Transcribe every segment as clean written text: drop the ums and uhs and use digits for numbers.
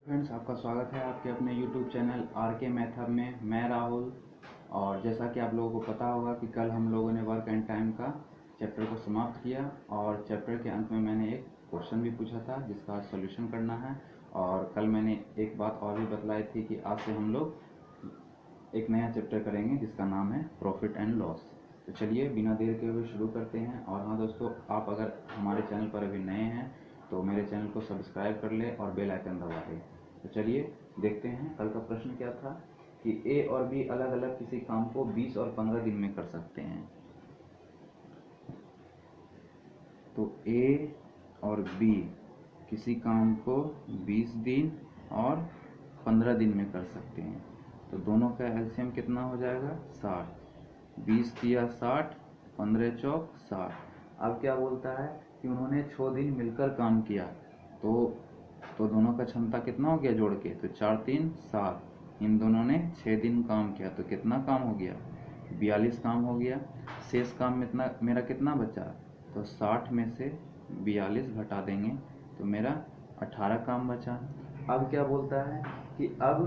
Friends, आपका स्वागत है आपके अपने YouTube चैनल आर के मैथड में। मैं राहुल। और जैसा कि आप लोगों को पता होगा कि कल हम लोगों ने वर्क एंड टाइम का चैप्टर को समाप्त किया और चैप्टर के अंत में मैंने एक क्वेश्चन भी पूछा था जिसका सॉल्यूशन करना है। और कल मैंने एक बात और भी बतलाई थी कि आज से हम लोग एक नया चैप्टर करेंगे जिसका नाम है प्रॉफिट एंड लॉस। तो चलिए बिना देर के हुए शुरू करते हैं। और हाँ दोस्तों, आप अगर हमारे चैनल पर अभी नए हैं तो मेरे चैनल को सब्सक्राइब कर ले और बेल आइकन दबा दें। तो चलिए देखते हैं कल का प्रश्न क्या था कि ए और बी अलग अलग किसी काम को 20 और 15 दिन में कर सकते हैं। तो ए और बी किसी काम को 20 दिन और 15 दिन में कर सकते हैं। तो दोनों का एलसीएम कितना हो जाएगा? 60। 20 दिया 60, 15 चौक 60। अब क्या बोलता है कि उन्होंने 6 दिन मिलकर काम किया। तो दोनों का क्षमता कितना हो गया जोड़ के? तो 4 3 7। इन दोनों ने 6 दिन काम किया तो कितना काम हो गया? 42 काम हो गया। शेष काम में मेरा कितना बचा? तो 60 में से 42 घटा देंगे तो मेरा 18 काम बचा। अब क्या बोलता है कि अब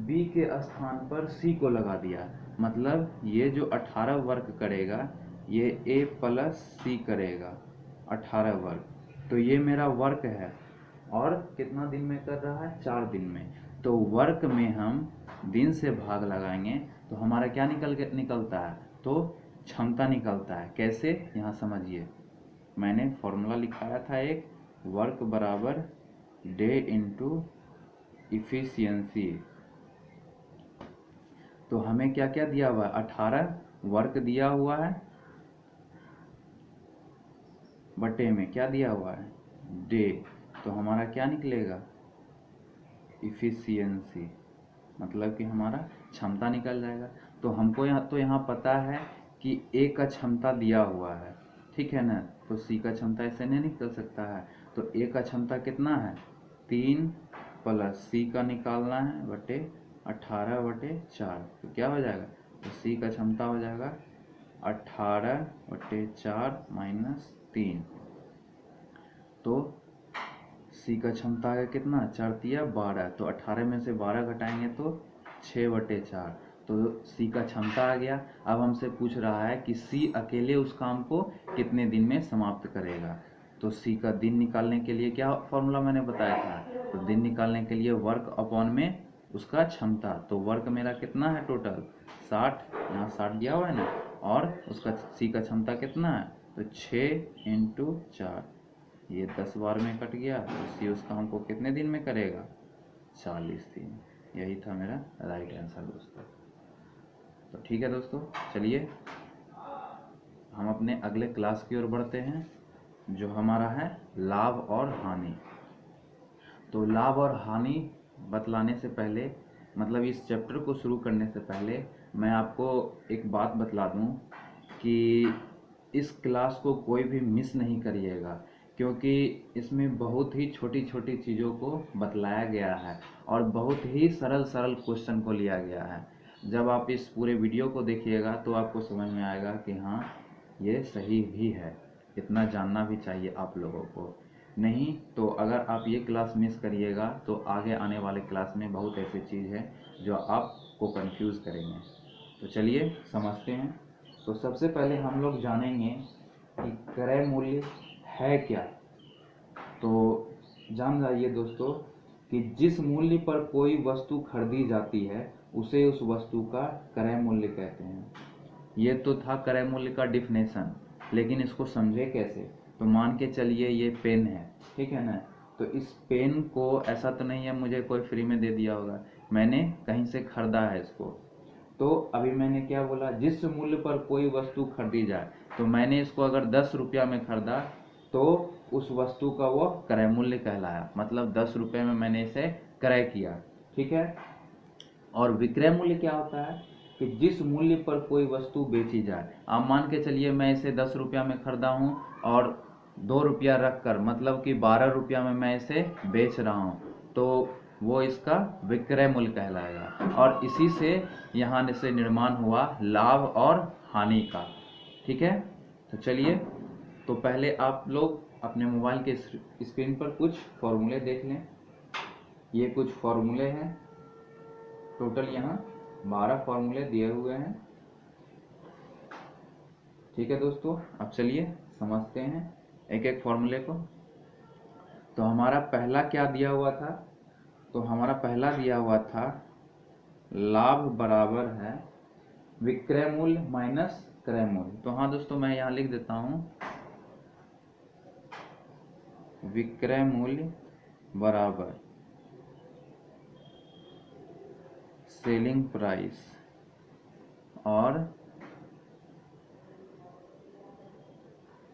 बी के स्थान पर सी को लगा दिया, मतलब ये जो 18 वर्क करेगा ये ए प्लस सी करेगा 18 वर्क। तो ये मेरा वर्क है और कितना दिन में कर रहा है? 4 दिन में। तो वर्क में हम दिन से भाग लगाएंगे तो हमारा क्या निकलता है? तो क्षमता निकलता है। कैसे? यहाँ समझिए, मैंने फॉर्मूला लिखाया था एक, वर्क बराबर डे इंटू इफिशियंसी। तो हमें क्या क्या दिया हुआ है? 18 वर्क दिया हुआ है, बटे में क्या दिया हुआ है? डे। तो हमारा क्या निकलेगा? इफिशियंसी, मतलब कि हमारा क्षमता निकल जाएगा। तो हमको यहाँ पता है कि ए का क्षमता दिया हुआ है, ठीक है ना? तो सी का क्षमता ऐसे नहीं निकल सकता है। तो ए का क्षमता कितना है? 3 प्लस सी का निकालना है बटे 18 बटे 4। तो क्या हो जाएगा? तो सी का क्षमता हो जाएगा 18 बटे 4 माइनस 3। तो सी का क्षमता है कितना? 4 तिया 12। तो 18 में से 12 घटाएंगे तो 6 बटे 4। तो सी का क्षमता आ गया। अब हमसे पूछ रहा है कि सी अकेले उस काम को कितने दिन में समाप्त करेगा। तो सी का दिन निकालने के लिए क्या फॉर्मूला मैंने बताया था? तो दिन निकालने के लिए वर्क अपॉन में उसका क्षमता। तो वर्क मेरा कितना है टोटल? 60। यहाँ 60 दिया हुआ है ना। और उसका सी का क्षमता कितना है? तो 6 इंटू 4। ये 10 बार में कट गया। तो सी उस काम को कितने दिन में करेगा? 40 दिन। यही था मेरा राइट आंसर दोस्तों। तो ठीक है दोस्तों, चलिए हम अपने अगले क्लास की ओर बढ़ते हैं जो हमारा है लाभ और हानि। तो लाभ और हानि बतलाने से पहले, मतलब इस चैप्टर को शुरू करने से पहले मैं आपको एक बात बतला दूं कि इस क्लास को कोई भी मिस नहीं करिएगा, क्योंकि इसमें बहुत ही छोटी छोटी चीज़ों को बतलाया गया है और बहुत ही सरल सरल क्वेश्चन को लिया गया है। जब आप इस पूरे वीडियो को देखिएगा तो आपको समझ में आएगा कि हाँ, ये सही भी है। इतना जानना भी चाहिए आप लोगों को। नहीं तो अगर आप ये क्लास मिस करिएगा तो आगे आने वाले क्लास में बहुत ऐसी चीज़ है जो आपको कंफ्यूज करेंगे। तो चलिए समझते हैं। तो सबसे पहले हम लोग जानेंगे कि क्रय मूल्य है क्या। तो जान जाइए दोस्तों कि जिस मूल्य पर कोई वस्तु खरीदी जाती है उसे उस वस्तु का क्रय मूल्य कहते हैं। ये तो था क्रय मूल्य का डिफिनेशन, लेकिन इसको समझे कैसे? तो मान के चलिए ये पेन है, ठीक है ना? तो इस पेन को ऐसा तो नहीं है मुझे कोई फ्री में दे दिया होगा, मैंने कहीं से खरीदा है इसको। तो अभी मैंने क्या बोला? जिस मूल्य पर कोई वस्तु खरीदी जाए। तो मैंने इसको अगर 10 रुपया में खरीदा तो उस वस्तु का वो क्रय मूल्य कहलाया, मतलब 10 रुपये में मैंने इसे क्रय किया, ठीक है। और विक्रय मूल्य क्या होता है कि जिस मूल्य पर कोई वस्तु बेची जाए। आप मान के चलिए मैं इसे 10 रुपया में खरीदा हूँ और 2 रुपया रख कर, मतलब कि 12 रुपया में मैं इसे बेच रहा हूँ, तो वो इसका विक्रय मूल्य कहलाएगा। और इसी से यहाँ से निर्माण हुआ लाभ और हानि का, ठीक है। तो चलिए, तो पहले आप लोग अपने मोबाइल के स्क्रीन पर कुछ फॉर्मूले देख लें। ये कुछ फॉर्मूले हैं, टोटल यहाँ 12 फॉर्मूले दिए हुए हैं। ठीक है दोस्तों, अब चलिए समझते हैं एक एक फॉर्मूले को। तो हमारा पहला क्या दिया हुआ था? तो हमारा पहला दिया हुआ था लाभ बराबर है विक्रय मूल्य माइनस क्रय मूल्य। तो हाँ दोस्तों, मैं यहाँ लिख देता हूँ विक्रय मूल्य बराबर सेलिंग प्राइस और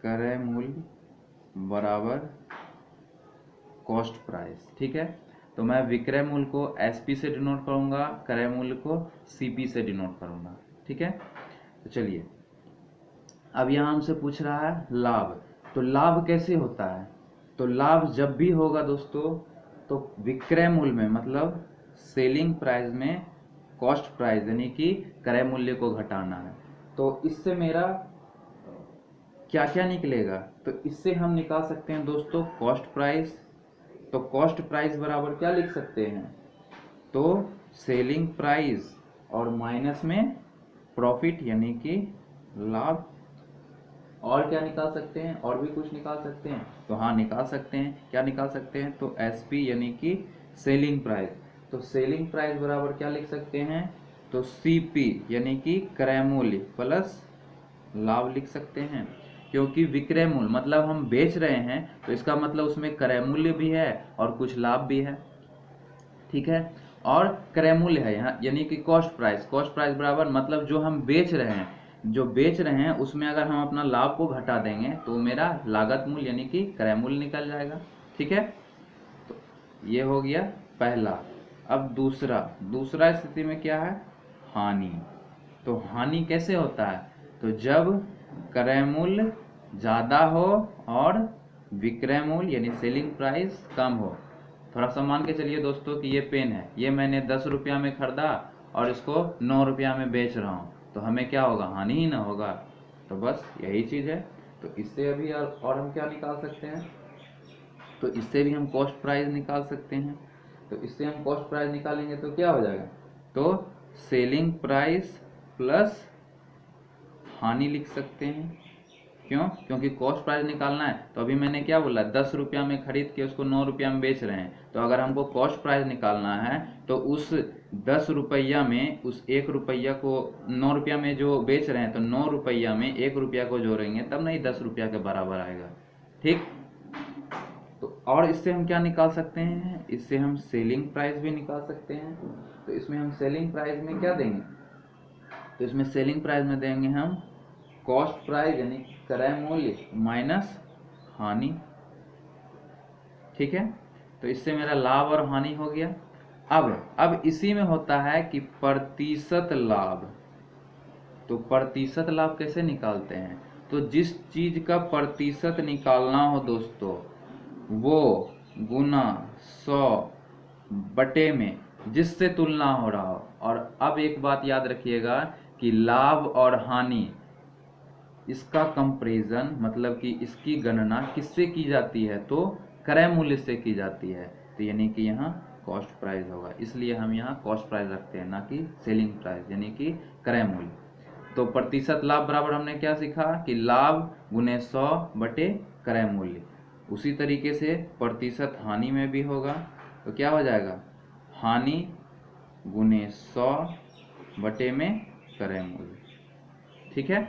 क्रय मूल्य बराबर कॉस्ट प्राइस। ठीक है, तो मैं विक्रय मूल्य को एसपी से डिनोट करूंगा, क्रय मूल्य को सीपी से डिनोट करूंगा। ठीक है, तो चलिए अब यहाँ हमसे पूछ रहा है लाभ। तो लाभ कैसे होता है? तो लाभ जब भी होगा दोस्तों, तो विक्रय मूल्य में मतलब सेलिंग प्राइस में कॉस्ट प्राइस यानी कि क्रय मूल्य को घटाना है। तो इससे मेरा क्या क्या निकलेगा? तो इससे हम निकाल सकते हैं दोस्तों कॉस्ट प्राइस। तो कॉस्ट प्राइस बराबर क्या लिख सकते हैं? तो सेलिंग प्राइस और माइनस में प्रॉफिट यानी कि लाभ। और क्या निकाल सकते हैं? और भी कुछ निकाल सकते हैं? तो हाँ निकाल सकते हैं। क्या निकाल सकते हैं? तो एसपी यानी कि सेलिंग प्राइस। तो सेलिंग प्राइस बराबर क्या लिख सकते हैं? तो सीपी यानी कि क्रय मूल्य प्लस लाभ लिख सकते हैं। क्योंकि विक्रय मूल्य मतलब हम बेच रहे हैं, तो इसका मतलब उसमें क्रय मूल्य भी है और कुछ लाभ भी है। ठीक है, और क्रय मूल्य है यहाँ यानी कि कॉस्ट प्राइस। कॉस्ट प्राइस बराबर मतलब जो हम बेच रहे हैं, जो बेच रहे हैं उसमें अगर हम अपना लाभ को घटा देंगे तो मेरा लागत मूल्य यानी कि क्रय मूल्य निकल जाएगा। ठीक है, तो ये हो गया पहला। अब दूसरा स्थिति में क्या है? हानि। तो हानि कैसे होता है? तो जब क्रय मूल्य ज्यादा हो और विक्रय मूल्य यानी सेलिंग प्राइस कम हो। थोड़ा सा मान के चलिए दोस्तों कि ये पेन है, ये मैंने 10 रुपया में खरीदा और इसको 9 रुपया में बेच रहा हूँ, तो हमें क्या होगा? हानि ही ना होगा। तो बस यही चीज है। तो इससे अभी और हम क्या निकाल सकते हैं? तो इससे भी हम कॉस्ट प्राइस निकाल सकते हैं। तो इससे हम कॉस्ट प्राइस निकालेंगे तो क्या हो जाएगा? तो सेलिंग प्राइस प्लस हानि लिख सकते हैं। क्यों? क्योंकि कॉस्ट प्राइस निकालना है। तो अभी मैंने क्या बोला? 10 रुपया में खरीद के उसको 9 रुपया में बेच रहे हैं। तो अगर हमको कॉस्ट प्राइस निकालना है तो उस 10 रुपया में उस 1 रुपया को 9 रुपया में जो बेच रहे हैं, तो 9 रुपया में 1 रुपया को जोड़ेंगे तब नहीं 10 रुपया के बराबर आएगा। ठीक, तो और इससे हम क्या निकाल सकते हैं? इससे हम सेलिंग प्राइस भी निकाल सकते हैं। तो इसमें हम सेलिंग प्राइस में क्या देंगे? तो इसमें सेलिंग प्राइस में देंगे हम कॉस्ट प्राइस यानी क्रय मूल्य माइनस हानि। ठीक है, तो इससे मेरा लाभ और हानि हो गया। अब इसी में होता है कि प्रतिशत लाभ। तो प्रतिशत लाभ कैसे निकालते हैं? तो जिस चीज का प्रतिशत निकालना हो दोस्तों, वो गुना 100 बटे में जिससे तुलना हो रहा हो। और अब एक बात याद रखिएगा कि लाभ और हानि इसका कंपैरिजन मतलब कि इसकी गणना किससे की जाती है? तो क्रय मूल्य से की जाती है। तो यानी कि यहाँ कॉस्ट प्राइस होगा, इसलिए हम यहाँ कॉस्ट प्राइस रखते हैं, ना कि सेलिंग प्राइस यानी कि क्रय मूल्य। तो प्रतिशत लाभ बराबर हमने क्या सीखा कि लाभ गुने 100 बटे क्रय मूल्य। उसी तरीके से प्रतिशत हानि में भी होगा। तो क्या हो जाएगा? हानि गुने 100 बटे में क्रय मूल्य। ठीक है,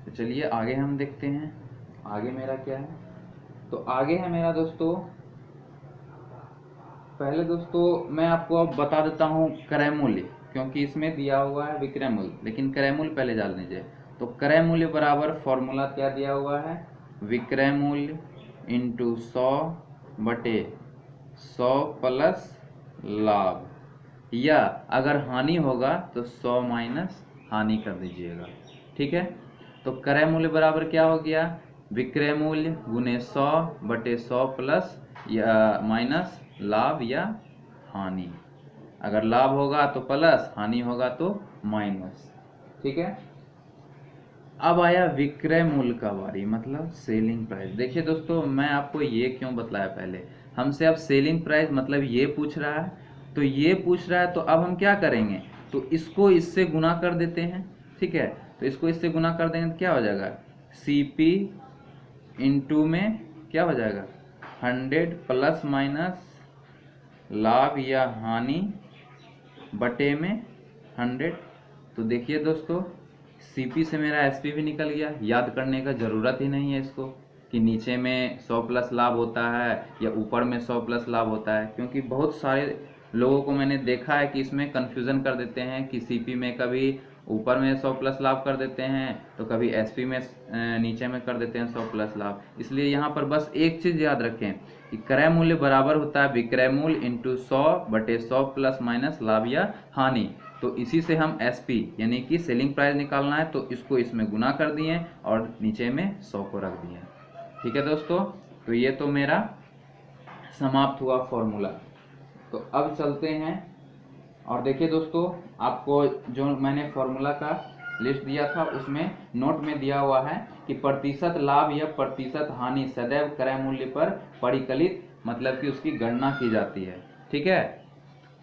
तो चलिए आगे हम देखते हैं आगे मेरा क्या है। तो आगे है मेरा दोस्तों, पहले दोस्तों मैं आपको अब बता देता हूँ क्रय मूल्य, क्योंकि इसमें दिया हुआ है विक्रय मूल्य, लेकिन क्रय मूल्य पहले जान लीजिए। तो क्रय मूल्य बराबर फॉर्मूला क्या दिया हुआ है? विक्रय मूल्य इंटू 100 बटे 100 प्लस लाभ, या अगर हानि होगा तो 100 माइनस हानि कर दीजिएगा। ठीक है, तो क्रय मूल्य बराबर क्या हो गया? विक्रय मूल्य गुने 100 बटे 100 प्लस या माइनस लाभ या हानि। अगर लाभ होगा तो प्लस, हानि होगा तो माइनस। ठीक है, अब आया विक्रय मूल्य का बारी मतलब सेलिंग प्राइस। देखिए दोस्तों, मैं आपको ये क्यों बतलाया पहले, हमसे अब सेलिंग प्राइस मतलब ये पूछ रहा है, तो ये पूछ रहा है, तो अब हम क्या करेंगे, तो इसको इससे गुना कर देते हैं। ठीक है, तो इसको इससे गुना कर देंगे तो क्या हो जाएगा, CP इंटू में क्या हो जाएगा 100 प्लस माइनस लाभ या हानि बटे में 100। तो देखिए दोस्तों, CP से मेरा SP भी निकल गया, याद करने का ज़रूरत ही नहीं है इसको कि नीचे में 100 प्लस लाभ होता है या ऊपर में 100 प्लस लाभ होता है, क्योंकि बहुत सारे लोगों को मैंने देखा है कि इसमें कन्फ्यूज़न कर देते हैं कि CP में कभी ऊपर में 100 प्लस लाभ कर देते हैं, तो कभी SP में नीचे में कर देते हैं 100 प्लस लाभ। इसलिए यहाँ पर बस एक चीज़ याद रखें कि क्रय मूल्य बराबर होता है विक्रय मूल्य इंटू 100 बटे 100 प्लस माइनस लाभ या हानि। तो इसी से हम SP यानी कि सेलिंग प्राइस निकालना है, तो इसको इसमें गुना कर दिए और नीचे में 100 को रख दिए। ठीक है दोस्तों, तो ये तो मेरा समाप्त हुआ फॉर्मूला। तो अब चलते हैं और देखिए दोस्तों, आपको जो मैंने फॉर्मूला का लिस्ट दिया था उसमें नोट में दिया हुआ है कि प्रतिशत लाभ या प्रतिशत हानि सदैव क्रय मूल्य पर परिकलित मतलब कि उसकी गणना की जाती है। ठीक है,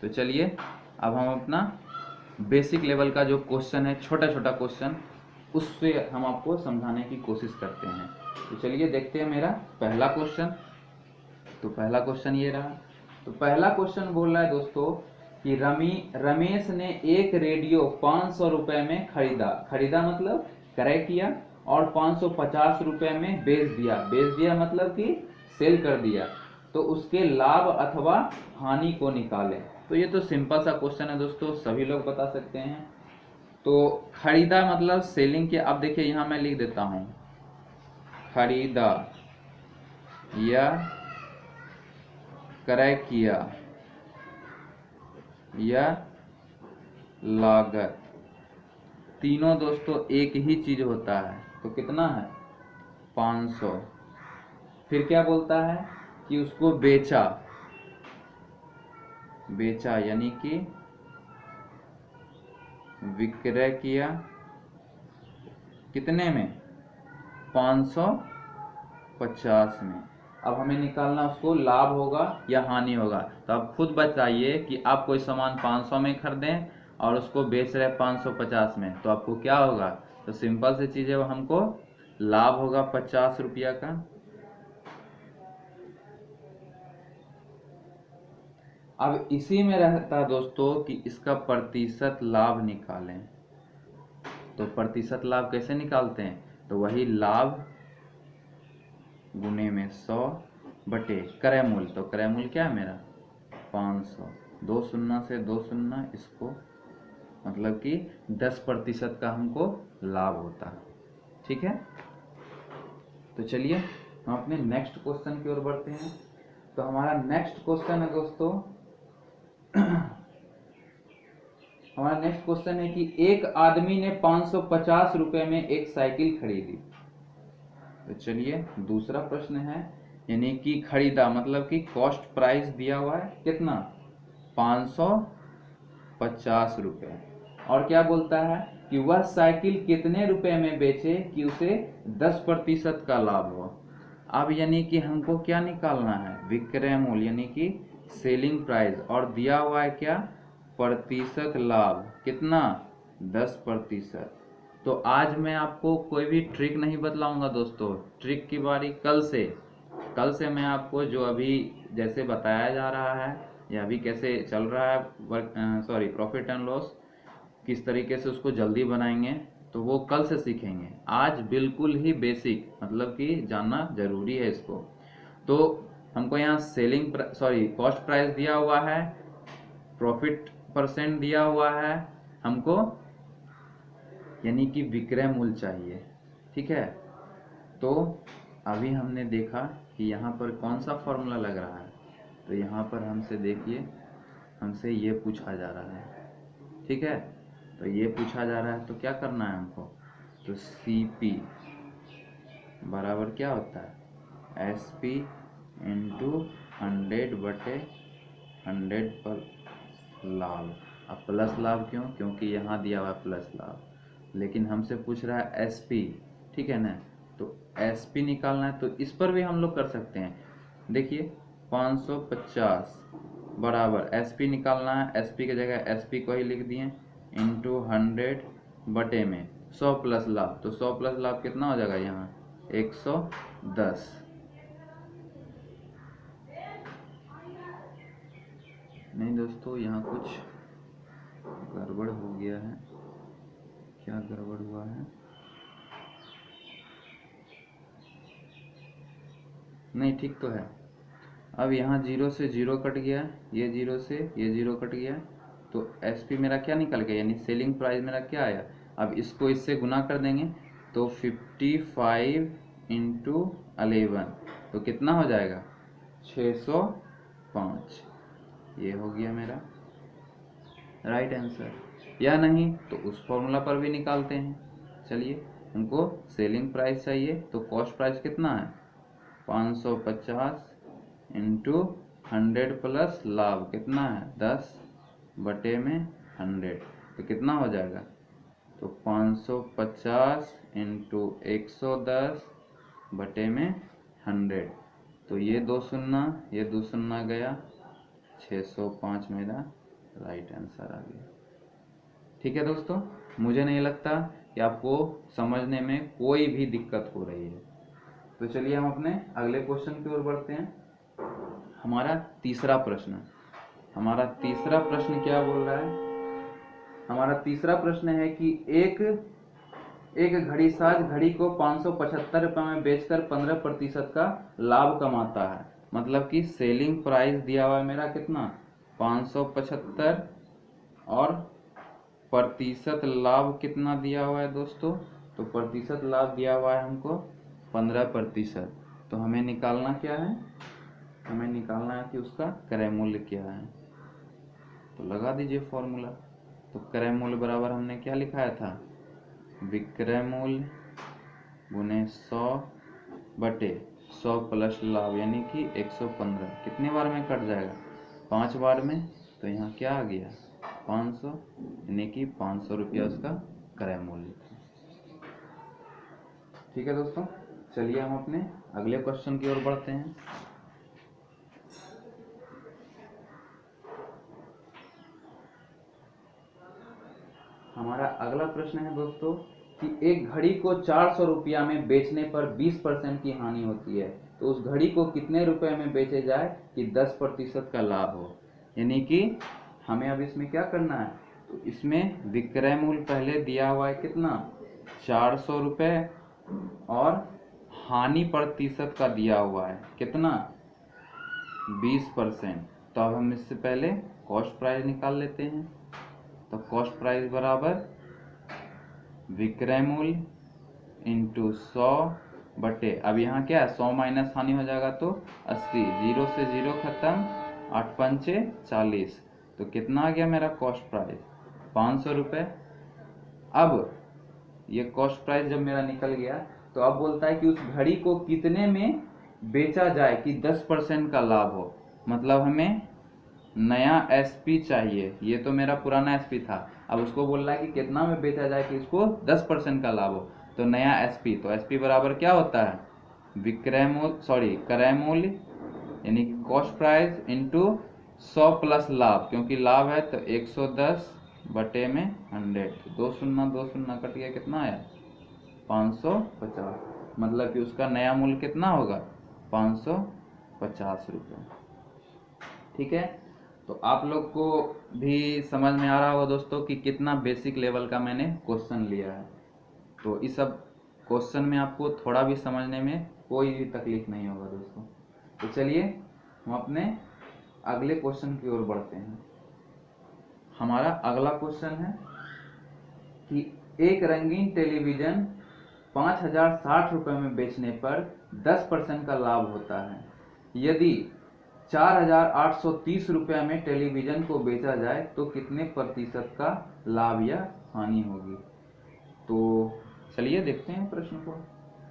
तो चलिए अब हम अपना बेसिक लेवल का जो क्वेश्चन है, छोटा छोटा क्वेश्चन, उससे हम आपको समझाने की कोशिश करते हैं। तो चलिए देखते हैं मेरा पहला क्वेश्चन। तो पहला क्वेश्चन ये रहा। तो पहला क्वेश्चन बोल रहा है दोस्तों कि रमेश ने एक रेडियो 500 रुपए में खरीदा मतलब क्रय किया, और 550 रुपए में बेच दिया मतलब कि सेल कर दिया, तो उसके लाभ अथवा हानि को निकालें। तो ये तो सिंपल सा क्वेश्चन है दोस्तों, सभी लोग बता सकते हैं। तो खरीदा मतलब सेलिंग किया। अब देखिए यहाँ मैं लिख देता हूँ, खरीदा या क्रय किया या लागत, तीनों दोस्तों एक ही चीज होता है। तो कितना है 500। फिर क्या बोलता है कि उसको बेचा यानी कि विक्रय किया कितने में 550 में। अब हमें निकालना उसको लाभ होगा या हानि होगा। तो आप खुद बताइए कि आप कोई सामान 500 में खरीदें और उसको बेच रहे 550 में, तो आपको क्या होगा। तो सिंपल सी चीज़ है, वो हमको लाभ होगा 50 रुपया का। अब इसी में रहता दोस्तों कि इसका प्रतिशत लाभ निकालें। तो प्रतिशत लाभ कैसे निकालते हैं, तो वही लाभ गुने में 100 बटे क्रय मूल्य। तो क्रय मूल्य क्या है मेरा 500, 2 शून्य से 2 शून्य, इसको मतलब कि 10% का हमको लाभ होता है। ठीक है, तो चलिए हम अपने नेक्स्ट क्वेश्चन की ओर बढ़ते हैं। तो हमारा नेक्स्ट क्वेश्चन है दोस्तों हमारा नेक्स्ट क्वेश्चन है कि एक आदमी ने 550 रुपए में एक साइकिल खरीदी। तो चलिए दूसरा प्रश्न है, यानी कि खरीदा मतलब कि कॉस्ट प्राइस दिया हुआ है कितना 550 रुपए, और क्या बोलता है कि वह साइकिल कितने रुपए में बेचे कि उसे 10% का लाभ हो। अब यानी कि हमको क्या निकालना है विक्रय मूल्य यानी कि सेलिंग प्राइस, और दिया हुआ है क्या प्रतिशत लाभ कितना 10%। तो आज मैं आपको कोई भी ट्रिक नहीं बतलाऊंगा दोस्तों, ट्रिक की बारी कल से मैं आपको जो अभी जैसे बताया जा रहा है या अभी कैसे चल रहा है प्रॉफिट एंड लॉस, किस तरीके से उसको जल्दी बनाएंगे, तो वो कल से सीखेंगे। आज बिल्कुल ही बेसिक मतलब कि जानना जरूरी है इसको। तो हमको यहाँ कॉस्ट प्राइस दिया हुआ है, प्रॉफिट परसेंट दिया हुआ है हमको, यानी कि विक्रय मूल्य चाहिए। ठीक है, तो अभी हमने देखा कि यहाँ पर कौन सा फॉर्मूला लग रहा है। तो यहाँ पर हमसे देखिए, हमसे ये पूछा जा रहा है। ठीक है, तो ये पूछा जा रहा है, तो क्या करना है हमको, तो CP बराबर क्या होता है SP इंटू 100 बटे 100 पर लाभ। अब प्लस लाभ क्यों, क्योंकि यहाँ दिया हुआ है प्लस लाभ, लेकिन हमसे पूछ रहा है SP। ठीक है ना, तो SP निकालना है, तो इस पर भी हम लोग कर सकते हैं। देखिए 550 बराबर SP निकालना है, SP की जगह SP को ही लिख दिए इंटू 100 बटे में 100 प्लस लाभ, तो 100 प्लस लाभ कितना हो जाएगा यहाँ 110। नहीं दोस्तों, यहाँ कुछ गड़बड़ हो गया है। क्या गड़बड़ हुआ है? नहीं, ठीक तो है। अब यहाँ 0 से 0 कट गया, ये 0 से ये 0 कट गया, तो SP मेरा क्या निकल गया, यानी सेलिंग प्राइस मेरा क्या आया। अब इसको इससे गुना कर देंगे तो 55 इंटू 11, तो कितना हो जाएगा 605। ये हो गया मेरा राइट आंसर। या नहीं तो उस फॉर्मूला पर भी निकालते हैं। चलिए, हमको सेलिंग प्राइस चाहिए, तो कॉस्ट प्राइस कितना है 550 इंटू 100 प्लस लाभ कितना है 10 बटे में 100, तो कितना हो जाएगा, तो 550 इंटू 110 बटे में 100, तो ये 2 शून्य ये 2 शून्य गया, 605 मेरा राइट आंसर आ गया। ठीक है दोस्तों, मुझे नहीं लगता कि आपको समझने में कोई भी दिक्कत हो रही है। तो चलिए हम अपने अगले क्वेश्चन की ओर बढ़ते हैं। हमारा तीसरा प्रश्न क्या बोल रहा है। हमारा तीसरा प्रश्न है कि एक घड़ी साज घड़ी को 575 रुपये में बेचकर 15% का लाभ कमाता है। मतलब कि सेलिंग प्राइस दिया हुआ है मेरा कितना 575 और प्रतिशत लाभ कितना दिया हुआ है दोस्तों, तो प्रतिशत लाभ दिया हुआ है हमको 15%। तो हमें निकालना क्या है, हमें निकालना है कि उसका क्रय मूल्य क्या है। तो लगा दीजिए फॉर्मूला। तो क्रय मूल्य बराबर हमने क्या लिखाया था, विक्रय मूल्य गुने 100 बटे 100 प्लस लाभ यानी कि 115। कितने बार में कट जाएगा 5 बार में, तो यहाँ क्या आ गया 500, यानी कि 500 रुपया उसका क्रय मूल्य था। ठीक है दोस्तों, चलिए हम अपने अगले क्वेश्चन की ओर बढ़ते हैं। हमारा अगला प्रश्न है दोस्तों कि एक घड़ी को 400 रुपया में बेचने पर 20% की हानि होती है, तो उस घड़ी को कितने रुपए में बेचे जाए कि 10% का लाभ हो। यानी कि हमें अब इसमें क्या करना है, तो इसमें विक्रय मूल्य पहले दिया हुआ है कितना 400 रुपये और हानि प्रतिशत का दिया हुआ है कितना 20%। तो अब हम इससे पहले कॉस्ट प्राइस निकाल लेते हैं। तो कॉस्ट प्राइस बराबर विक्रय मूल्य इंटू 100 बटे, अब यहाँ क्या है 100 माइनस हानि हो जाएगा तो 80, 0 से 0 खत्म, 8 पंचे 40, तो कितना आ गया मेरा कॉस्ट प्राइस 500 रुपये। अब ये कॉस्ट प्राइस जब मेरा निकल गया, तो अब बोलता है कि उस घड़ी को कितने में बेचा जाए कि 10% का लाभ हो। मतलब हमें नया SP चाहिए, ये तो मेरा पुराना SP था, अब उसको बोल रहा है कि कितना में बेचा जाए कि इसको 10% का लाभ हो। तो नया SP, तो SP बराबर क्या होता है विक्रय मूल्य क्रय मूल्य यानी कॉस्ट प्राइस इंटू 100 प्लस लाभ, क्योंकि लाभ है तो 110 बटे में 100, 2 शून्य कट गया, कितना आया 550। मतलब कि उसका नया मूल्य कितना होगा 550 रुपये। ठीक है, तो आप लोग को भी समझ में आ रहा होगा दोस्तों कि कितना बेसिक लेवल का मैंने क्वेश्चन लिया है। तो इस सब क्वेश्चन में आपको थोड़ा भी समझने में कोई भी तकलीफ नहीं होगा दोस्तों। तो चलिए हम अपने अगले क्वेश्चन की ओर बढ़ते हैं। हमारा अगला क्वेश्चन है कि एक रंगीन टेलीविजन 5060 रुपये में बेचने पर 10% का लाभ होता है। यदि 4830 रुपये में टेलीविजन को बेचा जाए तो कितने प्रतिशत का लाभ या हानि होगी। तो चलिए देखते हैं प्रश्न को।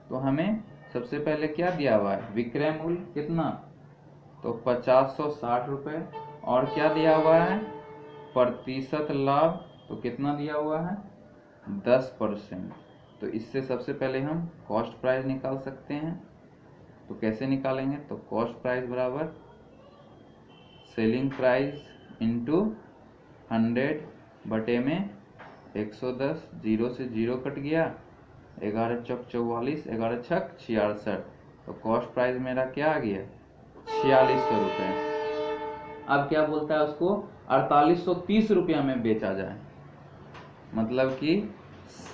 तो हमें सबसे पहले क्या दिया हुआ है विक्रय मूल्य कितना, तो 5060 रुपये, और क्या दिया हुआ है प्रतिशत लाभ, तो कितना दिया हुआ है 10%। तो इससे सबसे पहले हम कॉस्ट प्राइस निकाल सकते हैं। तो कैसे निकालेंगे, तो कॉस्ट प्राइस बराबर सेलिंग प्राइस इंटू 100 बटे में 110, 0 से 0 कट गया, 11 चौक 44, 11 छक 66, तो कॉस्ट प्राइस मेरा क्या आ गया 4600 रुपये। अब क्या बोलता है उसको 4830 रुपया में बेचा जाए, मतलब कि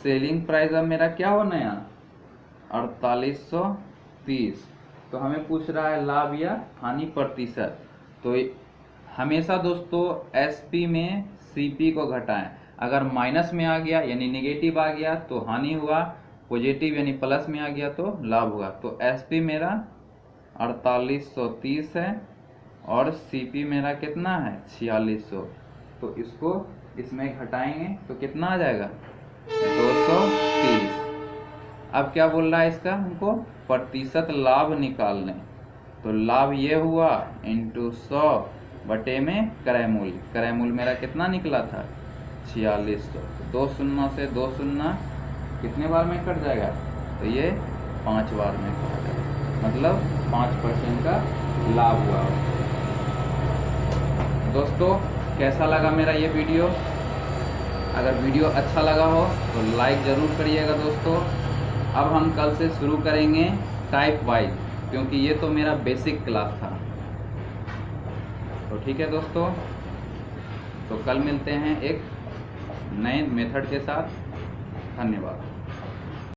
सेलिंग प्राइस अब मेरा क्या हो नया 4830। तो हमें पूछ रहा है लाभ या हानि प्रतिशत। तो हमेशा दोस्तों एसपी में सीपी को घटाएं, अगर माइनस में आ गया यानी नेगेटिव आ गया तो हानि हुआ, पॉजिटिव यानी प्लस में आ गया तो लाभ हुआ। तो एसपी मेरा 4830 है और सीपी मेरा कितना है 4600, तो इसको इसमें घटाएंगे तो कितना आ जाएगा 230। अब क्या बोल रहा है इसका हमको प्रतिशत लाभ निकालने, तो लाभ ये हुआ इंटू 100 बटे में क्रय मूल्य, क्रय मूल्य मेरा कितना निकला था 4600, तो 2 शून्य से 2 शून्य कितने बार में कट जाएगा, तो ये 5 बार में कट जाएगा, मतलब 5% का लाभ हुआ। दोस्तों कैसा लगा मेरा ये वीडियो? अगर वीडियो अच्छा लगा हो तो लाइक ज़रूर करिएगा दोस्तों। अब हम कल से शुरू करेंगे टाइप वाइज, क्योंकि ये तो मेरा बेसिक क्लास था। तो ठीक है दोस्तों, तो कल मिलते हैं एक नए मेथड के साथ। धन्यवाद।